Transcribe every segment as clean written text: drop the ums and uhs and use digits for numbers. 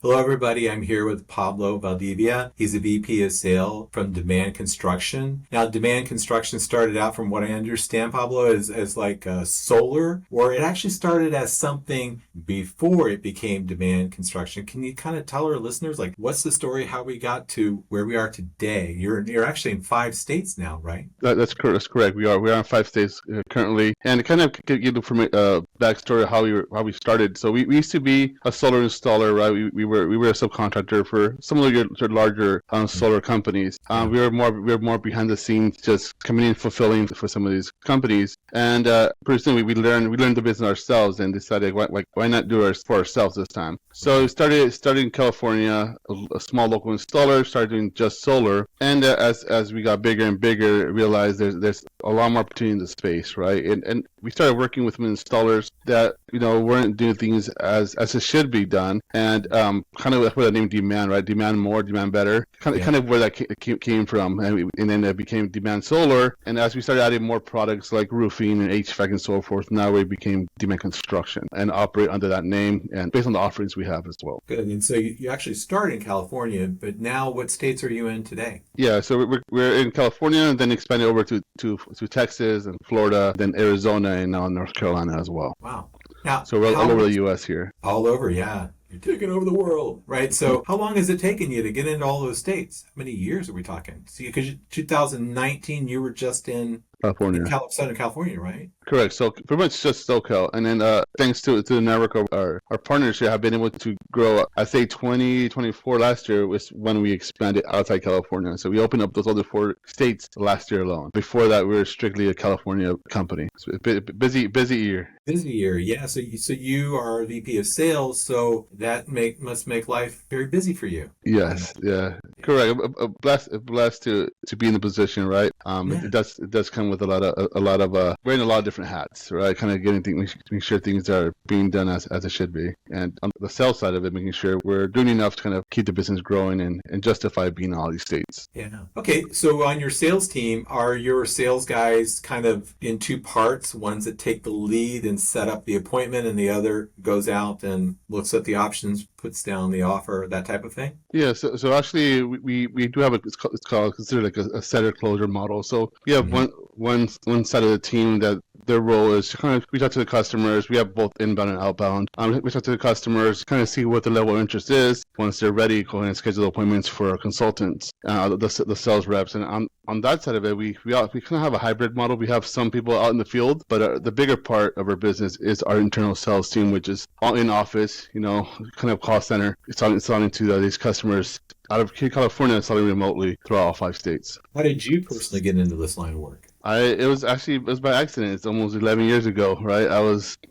Hello, everybody. I'm here with Pablo Valdivia. He's a VP of Sale from Demand Construction. Now, Demand Construction started out, from what I understand, Pablo, as like solar, or it actually started as something before it became Demand Construction. Can you kind of tell our listeners, like, what's the story, how we got to where we are today? You're actually in 5 states now, right? That's correct. That's correct. We are in 5 states currently, and to kind of give you from backstory of how we started. So we used to be a solar installer, right? We were a subcontractor for some of your larger solar companies. Yeah. We were more behind the scenes, just coming in fulfilling for some of these companies. And pretty soon we learned the business ourselves and decided why not do it for ourselves this time. So we started in California, a small local installer, started doing just solar, and as we got bigger and bigger, realized there's a lot more opportunity in the space, right? And we started working with some installers that weren't doing things as it should be done, and kind of where the name demand, right? Demand more, demand better, kind of where that came from, and then it became Demand Solar. And as we started adding more products like roofing and HVAC and so forth, now we became Demand Construction and operate under that name and based on the offerings we have as well. Good. And so you actually started in California, but now what states are you in today? Yeah, so we're in California and then expanded over to Texas and Florida, then Arizona, and now North Carolina as well. Wow. Now, So we're all over the U.S. here. all over, yeah. You're taking over the world, right? So how long has it taken you to get into all those states? How many years are we talking? See, because 2019, you were just in California. Southern California, right? Correct. So pretty much just SoCal. And then thanks to the network of our partnership, have been able to grow. I'd say 2024 last year was when we expanded outside California. So we opened up those other 4 states last year alone. Before that, we were strictly a California company. So busy year. Busy year, yeah. So you are VP of Sales, so that must make life very busy for you. Yes, yeah, correct. Blessed to be in the position, right? Yeah. It does come with a lot of wearing a lot of different hats, right? Kind of making sure things are being done as it should be, and on the sales side of it, making sure we're doing enough to kind of keep the business growing and justify being in all these states. Yeah. Okay. So on your sales team, are your sales guys kind of in two parts? Ones that take the lead and set up the appointment, and the other goes out and looks at the options, puts down the offer, that type of thing? Yeah, so actually we do have it's called considered like a setter closure model. So we have Mhm. one side of the team that their role is to kind of reach out to the customers. We have both inbound and outbound. Reach out to the customers, kind of see what the level of interest is. Once they're ready, go ahead and schedule appointments for our consultants, the sales reps. And on that side of it, we kind of have a hybrid model. We have some people out in the field, but the bigger part of our business is our internal sales team, which is all in office, kind of call center. It's selling to these customers out of California, selling remotely throughout all 5 states. How did you personally get into this line of work? It was by accident. It's almost 11 years ago, right?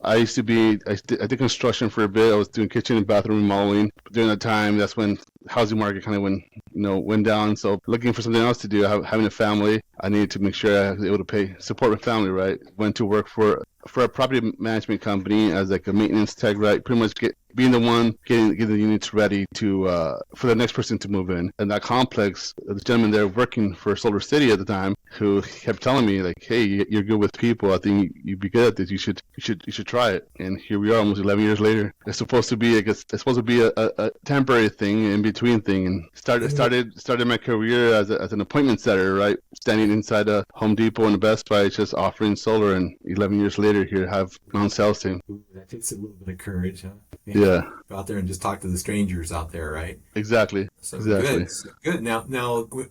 I did construction for a bit. I was doing kitchen and bathroom remodeling. During that time, that's when housing market kind of went down. So looking for something else to do, having a family, I needed to make sure I was able to support my family, right? Went to work for a property management company as like a maintenance tech, right? Pretty much being the one getting the units ready for the next person to move in. And that complex, the gentleman there working for Solar City at the time, who kept telling me like, "Hey, you're good with people. I think you'd be good at this. You should try it." And here we are, almost 11 years later. It's supposed to be a temporary thing, in between thing, and started my career as an appointment setter, right? Standing inside a Home Depot and a Best Buy, just offering solar. And 11 years later, here have my own sales team. Ooh, that takes a little bit of courage, huh? Yeah. Go out there and just talk to the strangers out there, right? Exactly. So Exactly. good. So good. Now,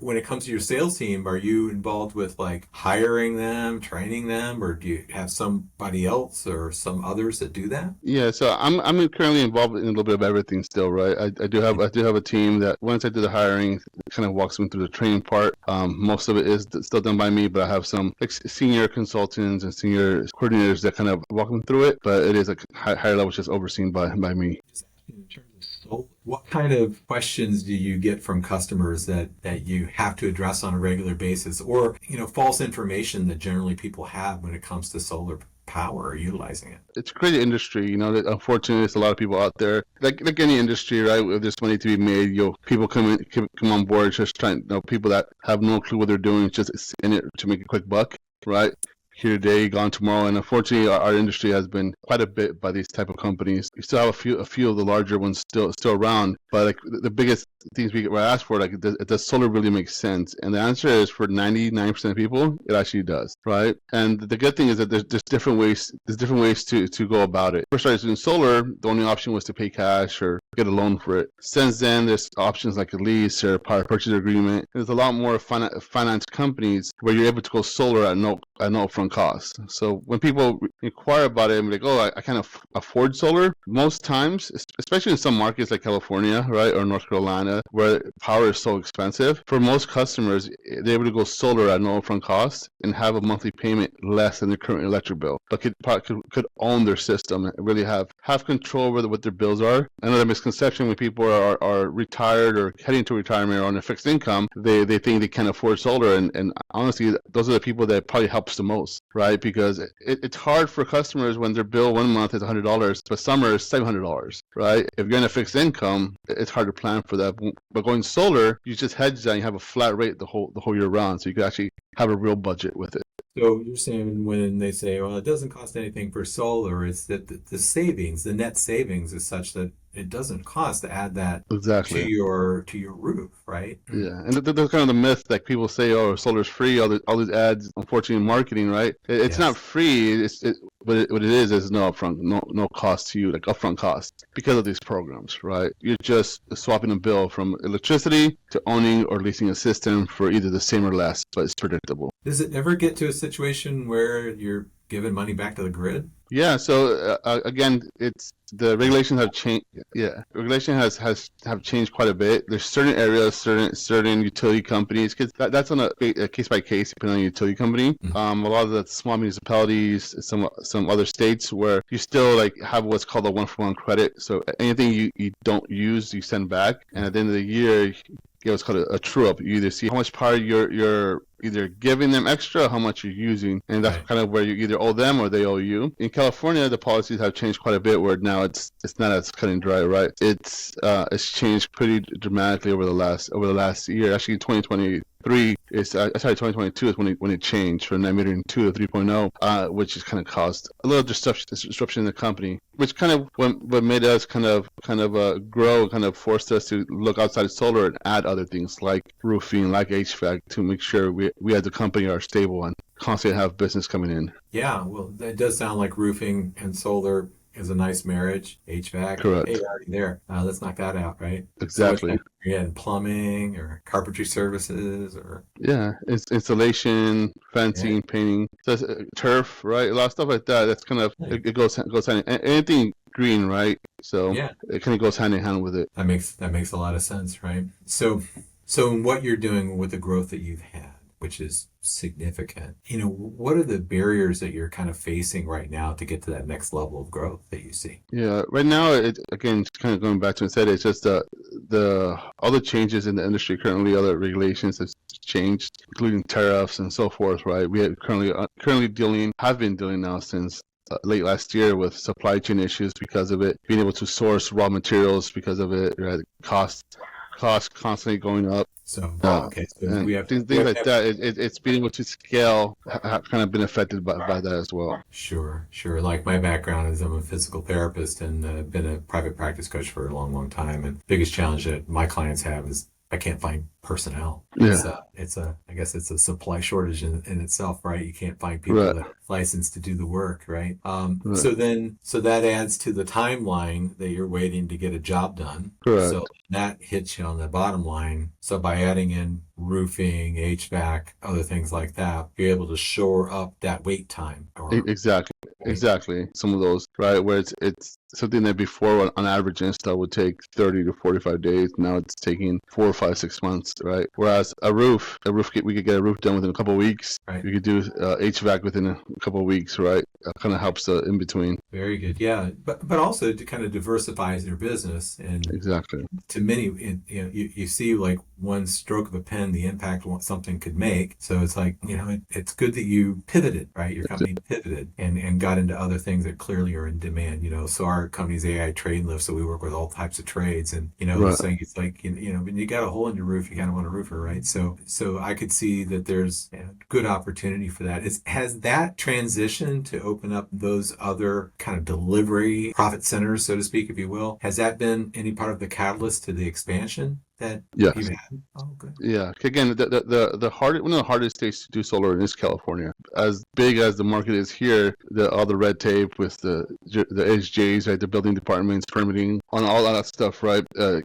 when it comes to your sales team, are you involved with like hiring them, training them, or do you have somebody else or some others that do that? Yeah, so I'm currently involved in a little bit of everything still, right? I do have a team that once I do the hiring, kind of walks me through the training part. Most of it is still done by me, but I have some like senior consultants and senior coordinators that kind of walk them through it. But it is a higher level, just overseen by me. Just in terms of what kind of questions do you get from customers that you have to address on a regular basis, or false information that generally people have when it comes to solar power or utilizing it? It's a great industry, that unfortunately there's a lot of people out there, like any industry, right? Where there's money to be made, people come on board just trying, people that have no clue what they're doing, just in it to make a quick buck, right? here today, gone tomorrow. And unfortunately, our industry has been quite a bit by these type of companies. We still have a few of the larger ones still around, but like the biggest things we ask for, like, does solar really make sense? And the answer is, for 99% of people, it actually does, right? And the good thing is that there's different ways. There's different ways to go about it. First, started doing solar, the only option was to pay cash or get a loan for it. Since then, there's options like a lease or a power purchase agreement. There's a lot more finance companies where you're able to go solar at no upfront cost. So when people inquire about it and be like, oh, I can't afford solar, most times, especially in some markets like California, right, or North Carolina, where power is so expensive, for most customers, they're able to go solar at no upfront cost and have a monthly payment less than their current electric bill, but could own their system and really have control over what their bills are. Another misconception, when people are retired or heading to retirement or on a fixed income, they think they can't afford solar, and honestly, those are the people that probably helps the most, right? Because it's hard for customers when their bill one month is $100, but summer is $700, right? If you're in a fixed income, it's hard to plan for that. But going solar, you just hedge that and you have a flat rate the whole year round, so you can actually have a real budget with it. So you're saying when they say, well, it doesn't cost anything for solar, it's that the savings, the net savings is such that it doesn't cost to add that Exactly. to your roof, right? Yeah, and that's kind of the myth that people say, oh, solar's free, all these ads, unfortunately, in marketing, right? It's not Yes. free. What it is no upfront, no cost to you, like upfront cost, because of these programs, right? You're just swapping a bill from electricity to owning or leasing a system for either the same or less, but it's predictable. Does it ever get to a situation where you're giving money back to the grid? Yeah, so again, it's the regulations have changed. Yeah, regulation have changed quite a bit. There's certain areas, certain utility companies, because that's on a case by case depending on the utility company. A lot of the small municipalities, some other states where you still like have what's called a 1-for-1 credit. So anything you don't use, you send back, and at the end of the year, you get what's called a true up. You either see how much power you're either giving them extra or how much you're using, and that's kind of where you either owe them or they owe you. In California, the policies have changed quite a bit, where now it's not as cut and dry, right? It's changed pretty dramatically over the last year. Actually, 2023 is 2022 is when it changed from net metering 2 to 3.0, which has kind of caused a little disruption in the company, which kind of what made us kind of grow, kind of forced us to look outside of solar and add other things like roofing, like HVAC, to make sure we as a company are stable and constantly have business coming in. Yeah, well, it does sound like roofing and solar is a nice marriage. HVAC, Correct. hey, already there. Let's knock that out, right? Exactly. So yeah, plumbing or carpentry services or it's installation, fencing, painting, so turf, right? A lot of stuff like that. That's kind of it goes hand in anything green, right? So yeah, it kind of goes hand in hand with it. that makes a lot of sense, right? So in what you're doing with the growth that you've had, which is significant, what are the barriers that you're kind of facing right now to get to that next level of growth that you see? Yeah, right now, again, kind of going back to what I said, it's just all the changes in the industry currently, all the regulations have changed, including tariffs and so forth, right? We have have been dealing now since late last year with supply chain issues because of it, being able to source raw materials because of it, right? Costs constantly going up. So okay, so and we have things like that. It's being able to scale have kind of been affected by that as well. Sure. Like my background is I'm a physical therapist and been a private practice coach for a long, long time. And biggest challenge that my clients have is I can't find personnel. Yeah. I guess it's a supply shortage in itself, right? You can't find people Right. that are licensed to do the work, right? Right. So that adds to the timeline that you're waiting to get a job done. Correct. So that hits you on the bottom line. So by adding in roofing, HVAC, other things like that, you're able to shore up that wait time. Exactly. Some of those, right, where it's something that before on average install would take 30 to 45 days. Now it's taking 4, 5, 6 months, right? Whereas we could get a roof done within a couple of weeks. Right. We could do HVAC within a couple of weeks, right? Kind of helps the in between. Very good. Yeah. But also to kind of diversifies your business. And Exactly. to many, you see like one stroke of a pen, the impact something could make. So it's like, it's good that you pivoted, right? Your company pivoted and got into other things that clearly are in demand, So our company's AI trade lift, so we work with all types of trades. And, Right. saying it's like, when you got a hole in your roof, you kind of want a roofer, right? So I could see that there's good opportunity for that. Has that transition to open up those other kind of delivery profit centers, so to speak, if you will, has that been any part of the catalyst to the expansion that you've Yes. had? Oh, good. Yeah. Again, the hard one of the hardest states to do solar is California. As big as the market is here, all the red tape with the SJs, right, the building departments, permitting, on all that stuff, right?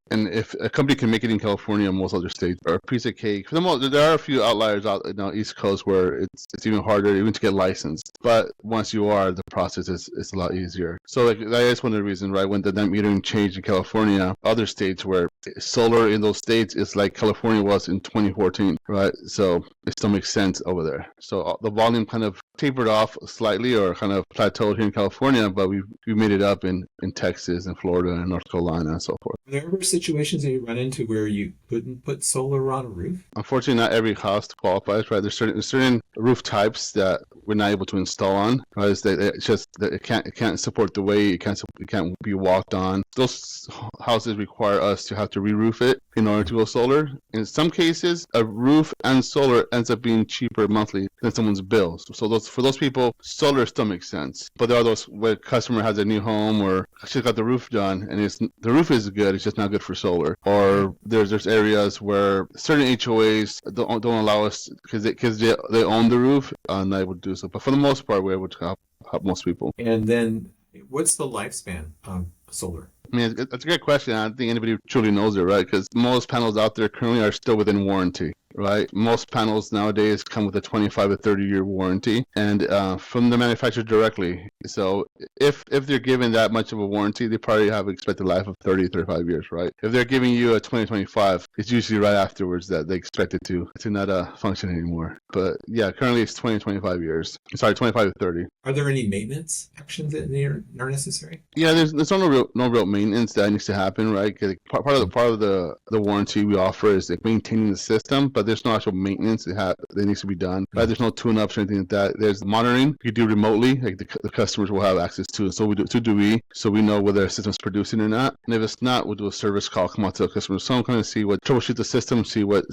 And if a company can make it in California, most other states are a piece of cake. For the most, there are a few outliers out East Coast where it's even harder even to get licensed. But once you are, the process is a lot easier. So like that is one of the reasons, right? When the net metering changed in California, other states where solar in those states is like California was in 2014, right? So it still makes sense over there. So the volume kind of tapered off slightly or kind of plateaued here in California, but we made it up in Texas and Florida and North Carolina and so forth. Are there ever situations that you run into where you couldn't put solar on a roof? Unfortunately, not every house qualifies, right? There's certain roof types that we're not able to install on, right? It's just that it can't support the weight, it can't be walked on. Those houses require us to have to re-roof it in order to go solar. In some cases, a roof and solar ends up being cheaper monthly than someone's bill. So for those people, solar still makes sense. But there are those where a customer has a new home or just got the roof done, and the roof is good, it's just not good for solar. Or there's areas where certain HOAs don't allow us because they own the roof, and they would do so. But for the most part, we're able to help most people. And then what's the lifespan of solar? I mean, that's a great question. I don't think anybody truly knows it, right? Because most panels out there currently are still within warranty, right? Most panels nowadays come with a 25 to 30-year warranty, and from the manufacturer directly. So if they're given that much of a warranty, they probably have an expected life of 30, 35 years, right? If they're giving you a 2025, it's usually right afterwards that they expect it to not function anymore. But yeah, currently it's 20, 25 years. Sorry, 25 to 30. Are there any maintenance actions that are necessary? Yeah, there's no real maintenance that needs to happen, right? 'Cause part of the warranty we offer is like maintaining the system, but there's no actual maintenance that needs to be done. Right? There's no tune-ups or anything like that. There's monitoring you do remotely, like the customers will have access to. So we know whether the system's producing or not. And if it's not, we'll do a service call, come out to the customer's home, kind of troubleshoot the system, see what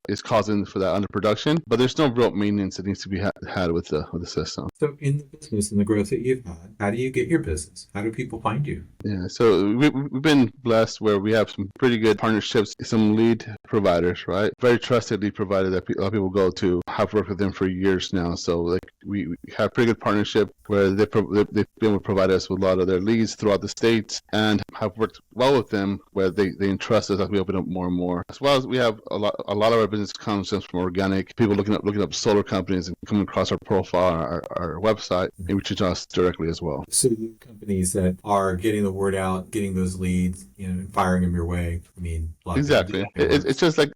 is causing for that underproduction. But there's no real maintenance that needs to be had with the system. So in the business and the growth that you've had, how do you get your business? How do people find you? Yeah, so we've been blessed where we have some pretty good partnerships, some lead providers, right? Very trusted lead provider that a lot of people go to. I've worked with them for years now, so like we have pretty good partnership where they've been able to provide us with a lot of their leads throughout the states, and have worked well with them where they entrust us as we open up more and more. As well as we have a lot of our business comes just from organic people looking up solar companies and coming across our profile, our website, and reaching us directly as well. So the companies that are getting the word out, getting those leads, firing them your way. I mean, a lot of Exactly. people do that. It's just like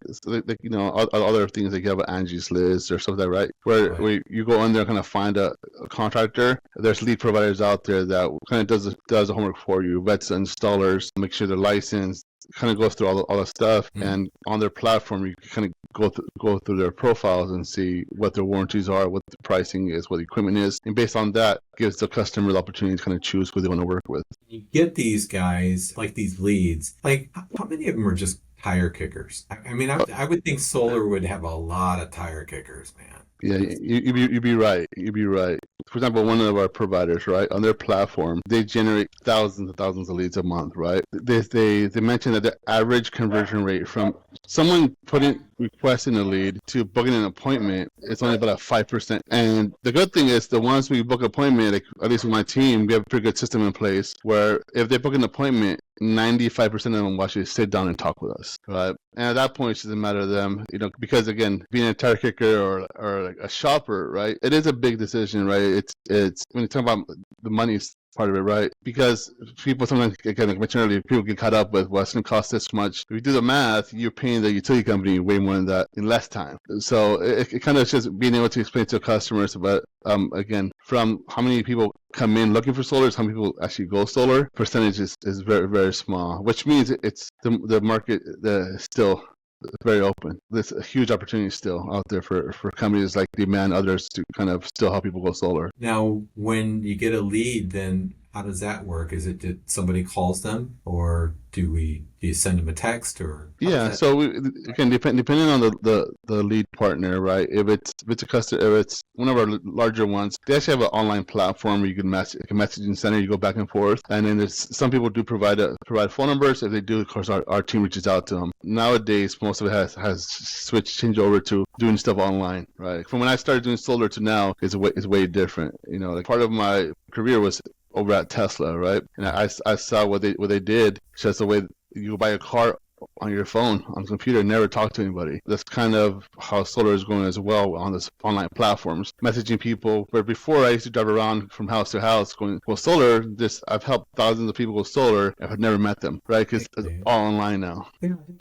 other things like you have an Angie's List or something, right? Where you go in there and kind of find a contractor. There's lead providers out there that kind of does the homework for you, vets the installers, make sure they're licensed, kind of goes through all the stuff, and on their platform you kind of go through their profiles and see what their warranties are, what the pricing is, what the equipment is, and based on that gives the customer the opportunity to kind of choose who they want to work with. You get these guys, like these leads, like how many of them are just tire kickers? I mean, I would think solar would have a lot of tire kickers, man. Yeah, you'd be right. You'd be right. For example, one of our providers, right, on their platform, they generate thousands and thousands of leads a month, right? They mentioned that the average conversion rate from someone requesting a lead to booking an appointment, it's only about a 5%. And the good thing is the ones we book appointment, like at least with my team, we have a pretty good system in place where if they book an appointment, 95% of them will actually sit down and talk with us, right? And at that point, it doesn't matter to them, because again, being a tire kicker or like a shopper, right? It is a big decision, right? It's when you talk about the money part of it, right? Because people sometimes, again, like I mentioned earlier, people get caught up with what's going to cost this much. If you do the math, you're paying the utility company way more than that in less time. So it kind of just being able to explain to customers about, again, from how many people come in looking for solar, how many people actually go solar, percentage is very, very small, which means it's the market still very open. There's a huge opportunity still out there for companies like Demand, others to kind of still help people go solar. Now, when you get a lead, then How does that work? Is it did somebody calls them, or do you send them a text, or how does Yeah, that? so again, depending on the lead partner, right? If it's a customer, if it's one of our larger ones, they actually have an online platform where you can message, like a messaging center. You go back and forth, and then there's some people do provide phone numbers. If they do, of course, our team reaches out to them. Nowadays, most of it has changed over to doing stuff online, right? From when I started doing solar to now, is way different. Like part of my career was over at Tesla, right? And I saw what they did, just the way you buy a car on your phone, on the computer, never talk to anybody. That's kind of how solar is going as well on this online platforms, messaging people. Where before I used to drive around from house to house going, well, solar, I've helped thousands of people go solar. I've never met them, right? Because it's all online now. Yeah, I think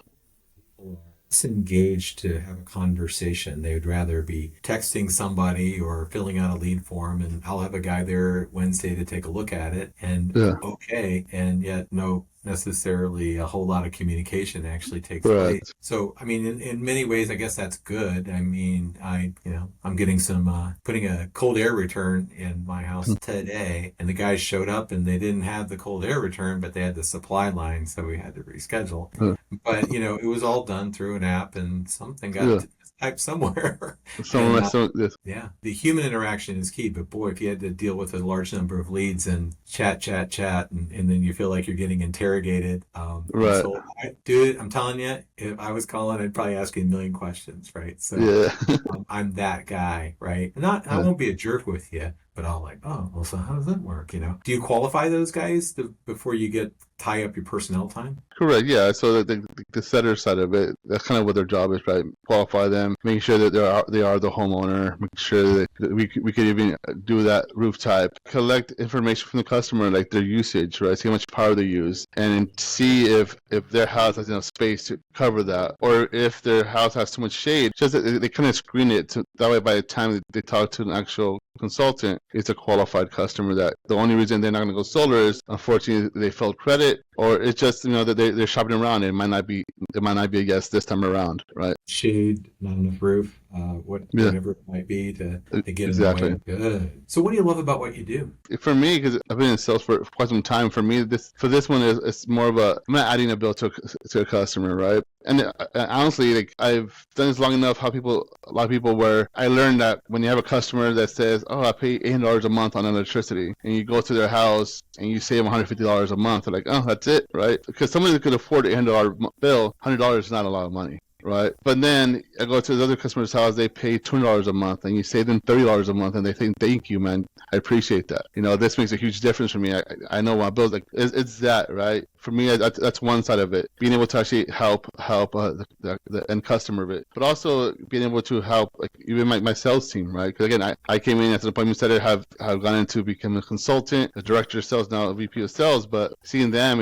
people are less engaged to have a conversation. They would rather be texting somebody or filling out a lead form, and I'll have a guy there Wednesday to take a look at it, and Yeah, okay, and yet no necessarily a whole lot of communication actually takes right. place. So, I mean, in many ways, I guess that's good. I mean, I'm getting some, putting a cold air return in my house today, and the guys showed up and they didn't have the cold air return, but they had the supply line, so we had to reschedule. Yeah, But, it was all done through an app, and something got yeah. typed somewhere. Some And of my yes, yeah, the human interaction is key. But boy, if you had to deal with a large number of leads and chat, and then you feel like you're getting interrogated, and right. so, dude, I'm telling you, if I was calling, I'd probably ask you a million questions, right? So Yeah. I'm that guy, right? Not, I Yeah. won't be a jerk with you, but I'll like, oh, well, so how does that work? Do you qualify those guys before you tie up your personnel time? Correct. Yeah. So the setter side of it, that's kind of what their job is, right? Qualify them, making sure that they are the homeowner, making sure that we could even do that roof type, collect information from the customer, like their usage, right? See how much power they use, and see if their house has enough space to cover that, or if their house has too much shade. Just that they kind of screen it to that way. By the time they talk to an actual consultant, it's a qualified customer that the only reason they're not going to go solar is unfortunately they failed credit, or it's just that they're shopping around. It might not be a yes this time around, right? Shade, not enough roof, Yeah, whatever it might be to get in the exactly. way. Good. So, what do you love about what you do? For me, because I've been in sales for quite some time, for me, this one is it's more of I'm not adding a bill to a customer, right? And honestly, like I've done this long enough. A lot of people where I learned that when you have a customer that says, "Oh, I pay $800 a month on electricity," and you go to their house and you save $150 a month, they're like, "Oh, that's it," right? Because somebody that could afford an $800 bill, $100 is not a lot of money. Right. But then I go to the other customer's house, they pay $20 a month, and you save them $30 a month, and they think, thank you, man. I appreciate that. This makes a huge difference for me. I know my bills, like, it's that, right? For me, that's one side of it. Being able to actually help the end customer of it, but also being able to help, like, even my sales team, right? Because again, I came in as an appointment setter, have gone into become a consultant, a director of sales, now a VP of sales, but seeing them,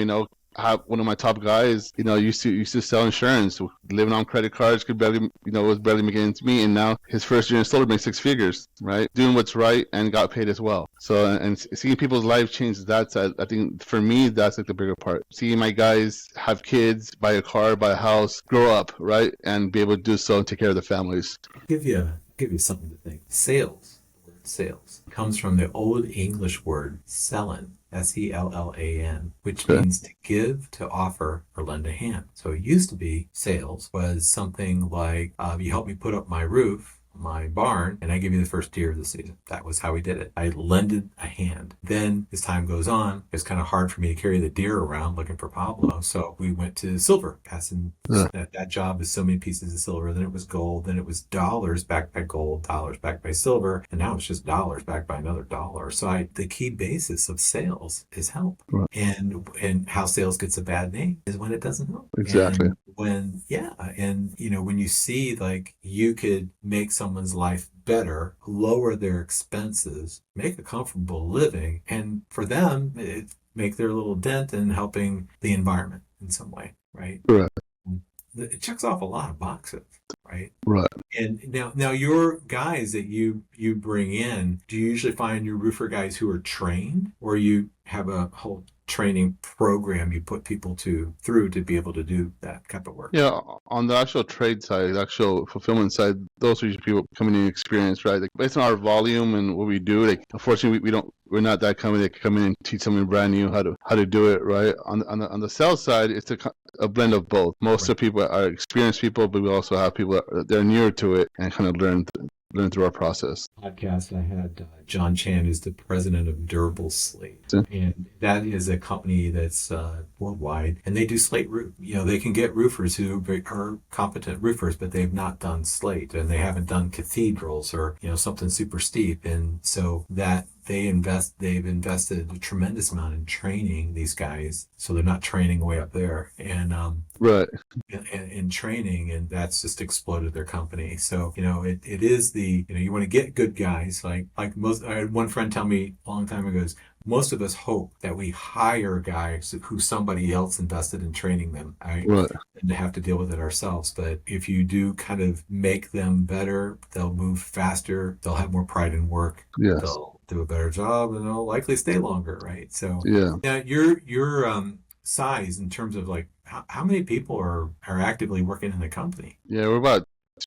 one of my top guys, used to sell insurance, living on credit cards, could barely, was barely making ends meet, and now his first year in solar makes six figures, right? Doing what's right and got paid as well. So, and seeing people's life change that side, I think for me, that's like the bigger part. Seeing my guys have kids, buy a car, buy a house, grow up, right? And be able to do so and take care of their families. Give you something to think. Sales, the word sales comes from the old English word selling. SELLAN, which Okay. means to give, to offer, or lend a hand. So it used to be sales was something like, you help me put up my roof, my barn, and I give you the first deer of the season. That was how we did it. I lended a hand. Then as time goes on, it's kind of hard for me to carry the deer around looking for Pablo. So we went to silver, passing Yeah. that job is so many pieces of silver. Then it was gold. Then it was dollars backed by gold, dollars backed by silver. And now it's just dollars backed by another dollar. So the key basis of sales is help. Right. And how sales gets a bad name is when it doesn't help. Exactly. And when you see like you could make someone's life better, lower their expenses, make a comfortable living, and for them, make their little dent in helping the environment in some way, right? Right. It checks off a lot of boxes, right? Right. And now your guys that you bring in, do you usually find your roofer guys who are trained, or you have a whole training program you put people through to be able to do that type of work? Yeah, on the actual trade side, the actual fulfillment side, those are usually people coming in experience, right? Like based on our volume and what we do, like unfortunately we don't we're not that company that can come in and teach someone brand new how to do it, right? On the sales side, it's a blend of both. Most of the people are experienced people, but we also have people that they're newer to it and kind of learn through our process. Podcast, I had John Chan, who's the president of Durable Slate, and that is a company that's worldwide, and they do slate roof. They can get roofers who are competent roofers, but they've not done slate, and they haven't done cathedrals or something super steep, and so that they've invested a tremendous amount in training these guys, so they're not training way up there, and right, in training, and that's just exploded their company. So it is the you want to get good guys, like most. I had one friend tell me a long time ago, most of us hope that we hire guys who somebody else invested in training them, right? And to have to deal with it ourselves. But if you do kind of make them better, they'll move faster, they'll have more pride in work, they'll do a better job, and they'll likely stay longer, right? So now your size in terms of like how many people are actively working in the company? Yeah, we're about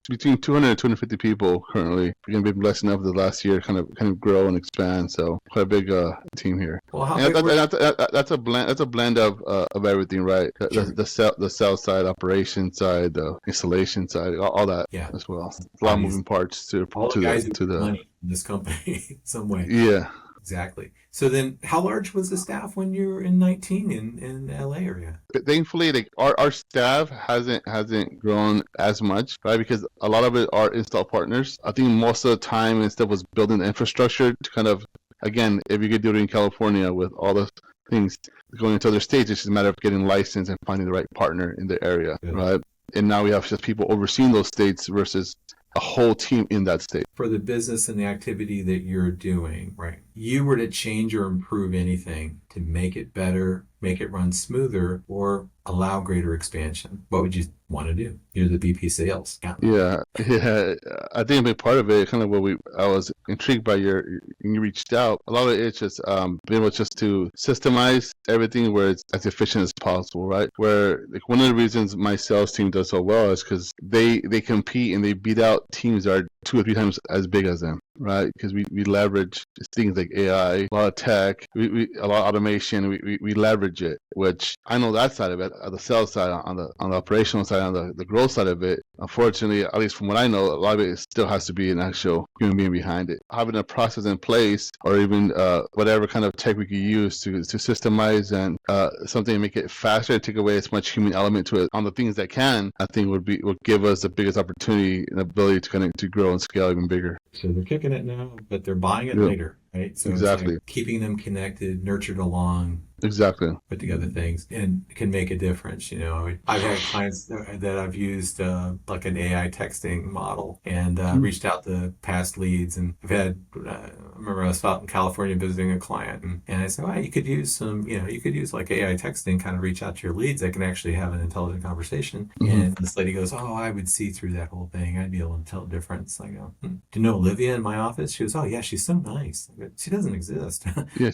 between 200 and 250 people currently. We've been blessed enough the last year kind of grow and expand. So quite a big team here. Well, that's a blend. That's a blend of everything, right? Sure. The sales side, operation side, the installation side, all that as well. A lot of moving parts to the money in this company some way. Yeah. Exactly. So then how large was the staff when you were in 19 in LA area? But thankfully, like our staff hasn't grown as much, right? Because a lot of it are install partners. I think most of the time instead was building the infrastructure to kind of, again, if you could do it in California with all the things going into other states, it's just a matter of getting licensed and finding the right partner in the area, right? And now we have just people overseeing those states versus a whole team in that state. For the business and the activity that you're doing, right? You were to change or improve anything to make it better, make it run smoother, or allow greater expansion, what would you want to do? You're the VP sales. Yeah. I think a big part of it, kind of I was intrigued by when you reached out. A lot of it's just being able just to systemize everything where it's as efficient as possible, right? Where like one of the reasons my sales team does so well is because they compete and they beat out teams that are 2 or 3 times as big as them, right? Because we leverage things like AI, a lot of tech, a lot of automation. We leverage it, which I know that side of it, the sales side, on the operational side, on the growth side of it. Unfortunately, at least from what I know, a lot of it still has to be an actual human being behind it. Having a process in place, or even whatever kind of tech we could use to systemize and something to make it faster and take away as much human element to it on the things that can, I think would give us the biggest opportunity and ability to kind of to grow and scale even bigger. So they're kicking it now, but they're buying it later, right? So exactly. It's like keeping them connected, nurtured along. Exactly. Put together things and can make a difference. I've had clients that I've used like an AI texting model and reached out to past leads. And I've had, I remember I was out in California visiting a client and I said, well, you could use you could use like AI texting, kind of reach out to your leads that can actually have an intelligent conversation. Mm-hmm. And this lady goes, oh, I would see through that whole thing. I'd be able to tell the difference. I go, do you know Olivia in my office? She goes, oh yeah, she's so nice. I go, she doesn't exist. Yeah.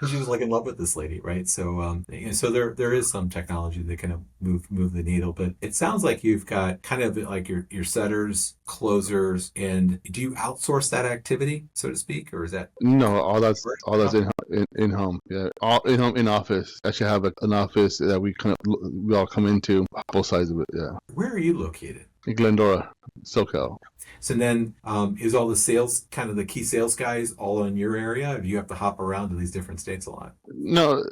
She was like in love with this lady, right? So, so there is some technology that kind of move the needle, but it sounds like you've got kind of like your setters, closers, and do you outsource that activity, so to speak, or is that? No, all that's in home. Yeah, all in home, in office. Actually, have an office that we all come into, both sides of it. Yeah. Where are you located? In Glendora, SoCal. So then, is all the sales, kind of the key sales guys, all in your area? Or do you have to hop around to these different states a lot? No,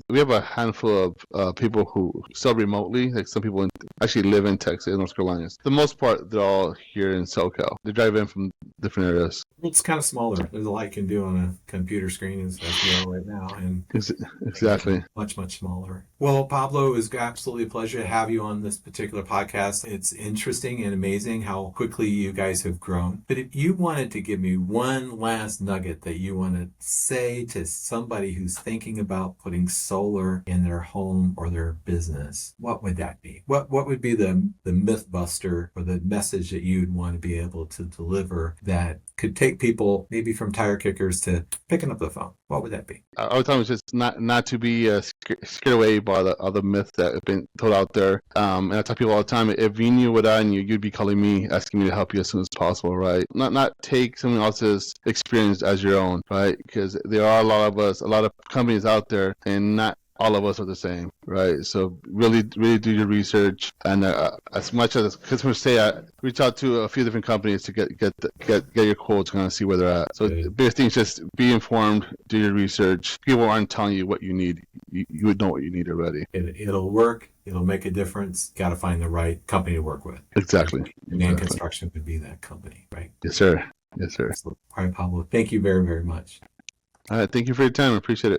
we have a handful of people who sell remotely. Like some people actually live in Texas, North Carolina. For the most part, they're all here in SoCal. They drive in from different areas. It's kind of smaller. There's a lot you can do on a computer screen as we are right now, and exactly much smaller. Well, Pablo, it was absolutely a pleasure to have you on this particular podcast. It's interesting and amazing how quickly you guys have grown. But if you wanted to give me one last nugget that you want to say to somebody who's thinking about putting solar in their home or their business, what would that be? What would be the myth buster or the message that you'd want to be able to deliver that could take people maybe from tire kickers to picking up the phone? What would that be? I would tell them just not to be scared away by all the myths that have been told out there. And I tell people all the time, if you knew what I knew, you'd be calling me, asking me to help you as soon as possible, right? Not take someone else's experience as your own, right? Because there are a lot of companies out there, and not all of us are the same, right? So really do your research, and as much as customers say, reach out to a few different companies to get your quotes, kind of see where they're at. So the biggest thing is just be informed, do your research. People aren't telling you what you need. You would know what you need already. It'll work. It'll make a difference. Got to find the right company to work with. Exactly. Demand Construction would be that company, right? Yes, sir. Yes, sir. All right, Pablo. Thank you very, very much. All right. Thank you for your time. I appreciate it.